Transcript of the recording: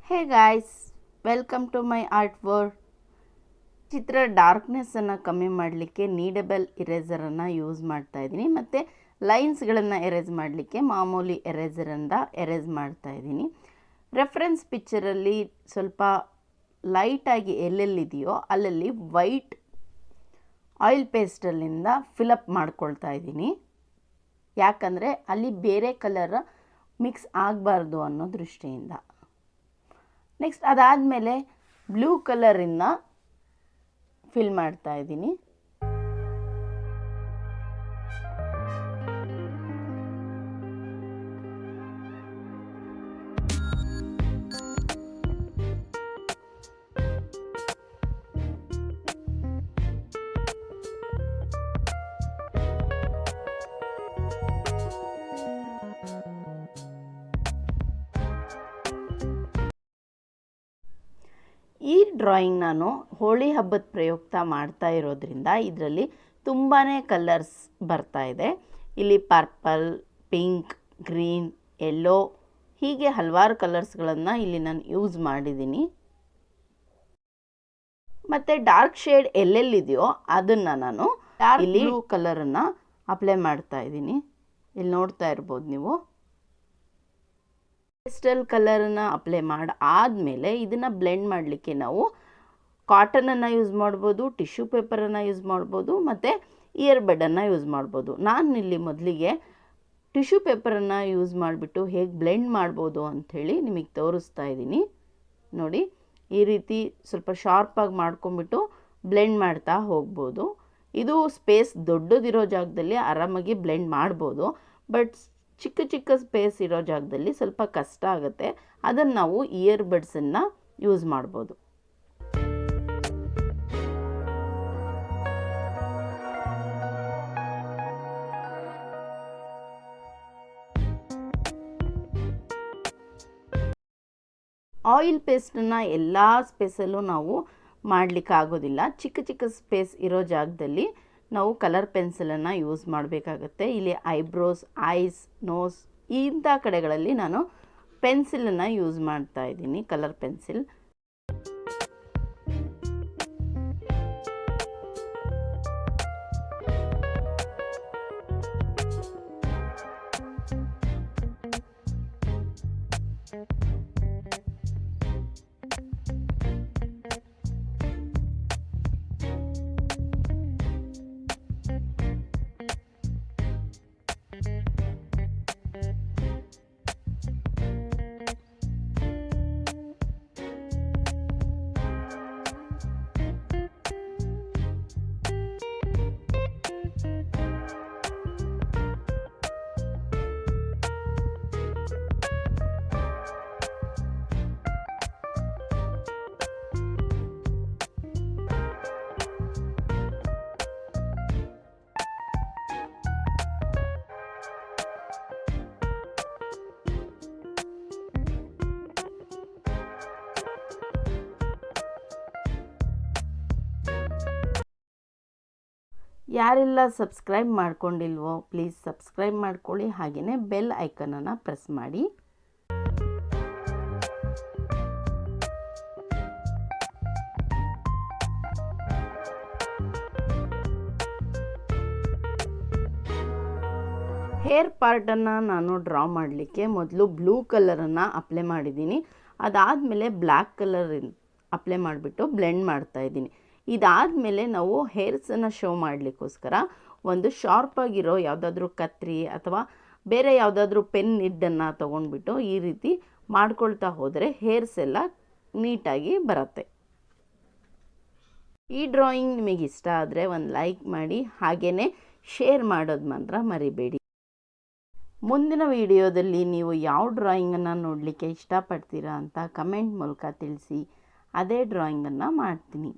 Hey guys, welcome to my art world. ಚಿತ್ರ ಡಾರ್ಕ್ನೆಸ್ಸನ್ನು ಕಮ್ಮಿ ಮಾಡಲಿಕ್ಕೆ ನೀಡಬಲ್ ಇರೇಸರನ್ನು ಯೂಸ್ ಮಾಡ್ತಾ ಇದ್ದೀನಿ ಮತ್ತು ಲೈನ್ಸ್ಗಳನ್ನು ಎರೇಸ್ ಮಾಡಲಿಕ್ಕೆ ಮಾಮೂಲಿ ಎರೇಸರಿಂದ ಎರೇಸ್ ಮಾಡ್ತಾ ಇದ್ದೀನಿ. ರೆಫರೆನ್ಸ್ ಪಿಕ್ಚರಲ್ಲಿ ಸ್ವಲ್ಪ ಲೈಟಾಗಿ ಎಲ್ಲೆಲ್ಲಿದೆಯೋ ಅಲ್ಲಲ್ಲಿ ವೈಟ್ ಆಯಿಲ್ ಪೇಸ್ಟಲ್ಲಿಂದ ಫಿಲಪ್ ಮಾಡ್ಕೊಳ್ತಾ ಇದ್ದೀನಿ. ಯಾಕಂದರೆ ಅಲ್ಲಿ ಬೇರೆ ಕಲರ್ ಮಿಕ್ಸ್ ಆಗಬಾರ್ದು ಅನ್ನೋ ದೃಷ್ಟಿಯಿಂದ. ನೆಕ್ಸ್ಟ್ ಅದಾದಮೇಲೆ ಬ್ಲೂ ಕಲರಿಂದ ಫಿಲ್ ಮಾಡ್ತಾ ಇದ್ದೀನಿ. ಈ ಡ್ರಾಯಿಂಗ್ ನಾನು ಹೋಳಿ ಹಬ್ಬದ ಪ್ರಯುಕ್ತ ಮಾಡ್ತಾ ಇರೋದ್ರಿಂದ ಇದರಲ್ಲಿ ತುಂಬಾ ಕಲರ್ಸ್ ಬರ್ತಾ ಇದೆ. ಇಲ್ಲಿ ಪರ್ಪಲ್, ಪಿಂಕ್, ಗ್ರೀನ್, ಯೆಲ್ಲೋ ಹೀಗೆ ಹಲವಾರು ಕಲರ್ಸ್ಗಳನ್ನು ಇಲ್ಲಿ ನಾನು ಯೂಸ್ ಮಾಡಿದ್ದೀನಿ. ಮತ್ತು ಡಾರ್ಕ್ ಶೇಡ್ ಎಲ್ಲೆಲ್ಲಿದೆಯೋ ಅದನ್ನು ನಾನು ಇಲ್ಲಿ ಬ್ಲೂ ಕಲರನ್ನು ಅಪ್ಲೈ ಮಾಡ್ತಾ ಇದ್ದೀನಿ. ಇಲ್ಲಿ ನೋಡ್ತಾ ಇರ್ಬೋದು ನೀವು. ಪೇಸ್ಟಲ್ ಕಲರನ್ನು ಅಪ್ಲೈ ಆದಮೇಲೆ ಇದನ್ನು ಬ್ಲೆಂಡ್ ಮಾಡಲಿಕ್ಕೆ ನಾವು ಕಾಟನನ್ನು ಯೂಸ್ ಮಾಡ್ಬೋದು, ಟಿಶ್ಯೂ ಪೇಪರನ್ನು ಯೂಸ್ ಮಾಡ್ಬೋದು ಮತ್ತು ಇಯರ್ಬಡನ್ನು ಯೂಸ್ ಮಾಡ್ಬೋದು. ನಾನು ಇಲ್ಲಿ ಮೊದಲಿಗೆ ಟಿಶ್ಯೂ ಪೇಪರನ್ನು ಯೂಸ್ ಮಾಡಿಬಿಟ್ಟು ಹೇಗೆ ಬ್ಲೆಂಡ್ ಮಾಡ್ಬೋದು ಅಂಥೇಳಿ ನಿಮಗೆ ತೋರಿಸ್ತಾ ಇದ್ದೀನಿ. ನೋಡಿ, ಈ ರೀತಿ ಸ್ವಲ್ಪ ಶಾರ್ಪಾಗಿ ಮಾಡ್ಕೊಂಬಿಟ್ಟು ಬ್ಲೆಂಡ್ ಮಾಡ್ತಾ ಹೋಗ್ಬೋದು. ಇದು ಸ್ಪೇಸ್ ದೊಡ್ಡದಿರೋ ಜಾಗದಲ್ಲಿ ಆರಾಮಾಗಿ ಬ್ಲೆಂಡ್ ಮಾಡ್ಬೋದು. ಬಟ್ ಚಿಕ್ಕ ಚಿಕ್ಕ ಸ್ಪೇಸ್ ಇರೋ ಜಾಗದಲ್ಲಿ ಸ್ವಲ್ಪ ಕಷ್ಟ ಆಗುತ್ತೆ. ಅದನ್ನು ನಾವು ಇಯರ್ಬಡ್ಸನ್ನು ಯೂಸ್ ಮಾಡ್ಬೋದು. ಆಯಿಲ್ ಪೇಸ್ಟನ್ನು ಎಲ್ಲ ಸ್ಪೇಸಲ್ಲೂ ನಾವು ಮಾಡಲಿಕ್ಕಾಗೋದಿಲ್ಲ. ಚಿಕ್ಕ ಚಿಕ್ಕ ಸ್ಪೇಸ್ ಇರೋ ಜಾಗದಲ್ಲಿ ನಾವು ಕಲರ್ ಪೆನ್ಸಿಲನ್ನು ಯೂಸ್ ಮಾಡಬೇಕಾಗತ್ತೆ. ಇಲ್ಲಿ ಐಬ್ರೋಸ್, ಐಸ್, ನೋಸ್ ಇಂಥ ಕಡೆಗಳಲ್ಲಿ ನಾನು ಪೆನ್ಸಿಲನ್ನು ಯೂಸ್ ಮಾಡ್ತಾ ಇದ್ದೀನಿ, ಕಲರ್ ಪೆನ್ಸಿಲ್. ಯಾರೆಲ್ಲ ಸಬ್ಸ್ಕ್ರೈಬ್ ಮಾಡ್ಕೊಂಡಿಲ್ವೋ ಪ್ಲೀಸ್ ಸಬ್ಸ್ಕ್ರೈಬ್ ಮಾಡ್ಕೊಳ್ಳಿ. ಹಾಗೆಯೇ ಬೆಲ್ ಐಕನನ್ನು ಪ್ರೆಸ್ ಮಾಡಿ. ಹೇರ್ ಪಾರ್ಟನ್ನು ನಾನು ಡ್ರಾ ಮಾಡಲಿಕ್ಕೆ ಮೊದಲು ಬ್ಲೂ ಕಲರನ್ನು ಅಪ್ಲೈ ಮಾಡಿದ್ದೀನಿ. ಅದಾದಮೇಲೆ ಬ್ಲ್ಯಾಕ್ ಕಲರ್ ಅಪ್ಲೈ ಮಾಡಿಬಿಟ್ಟು ಬ್ಲೆಂಡ್ ಮಾಡ್ತಾ ಇದ್ದೀನಿ. ಇದಾದಮೇಲೆ ನಾವು ಹೇರ್ಸನ್ನು ಶೋ ಮಾಡಲಿಕ್ಕೋಸ್ಕರ ಒಂದು ಶಾರ್ಪಾಗಿರೋ ಯಾವುದಾದ್ರೂ ಕತ್ರಿ ಅಥವಾ ಬೇರೆ ಯಾವುದಾದ್ರೂ ಪೆನ್ ನಿಡ್ಡನ್ನು ತೊಗೊಂಡ್ಬಿಟ್ಟು ಈ ರೀತಿ ಮಾಡ್ಕೊಳ್ತಾ ಹೋದರೆ ಹೇರ್ಸ್ ಎಲ್ಲ ನೀಟಾಗಿ ಬರುತ್ತೆ. ಈ ಡ್ರಾಯಿಂಗ್ ನಿಮಗೆ ಇಷ್ಟ ಆದರೆ ಒಂದು ಲೈಕ್ ಮಾಡಿ, ಹಾಗೆಯೇ ಶೇರ್ ಮಾಡೋದು ಮಾತ್ರ ಮರಿಬೇಡಿ. ಮುಂದಿನ ವಿಡಿಯೋದಲ್ಲಿ ನೀವು ಯಾವ ಡ್ರಾಯಿಂಗನ್ನು ನೋಡಲಿಕ್ಕೆ ಇಷ್ಟಪಡ್ತೀರಾ ಅಂತ ಕಮೆಂಟ್ ಮೂಲಕ ತಿಳಿಸಿ. ಅದೇ ಡ್ರಾಯಿಂಗನ್ನು ಮಾಡ್ತೀನಿ.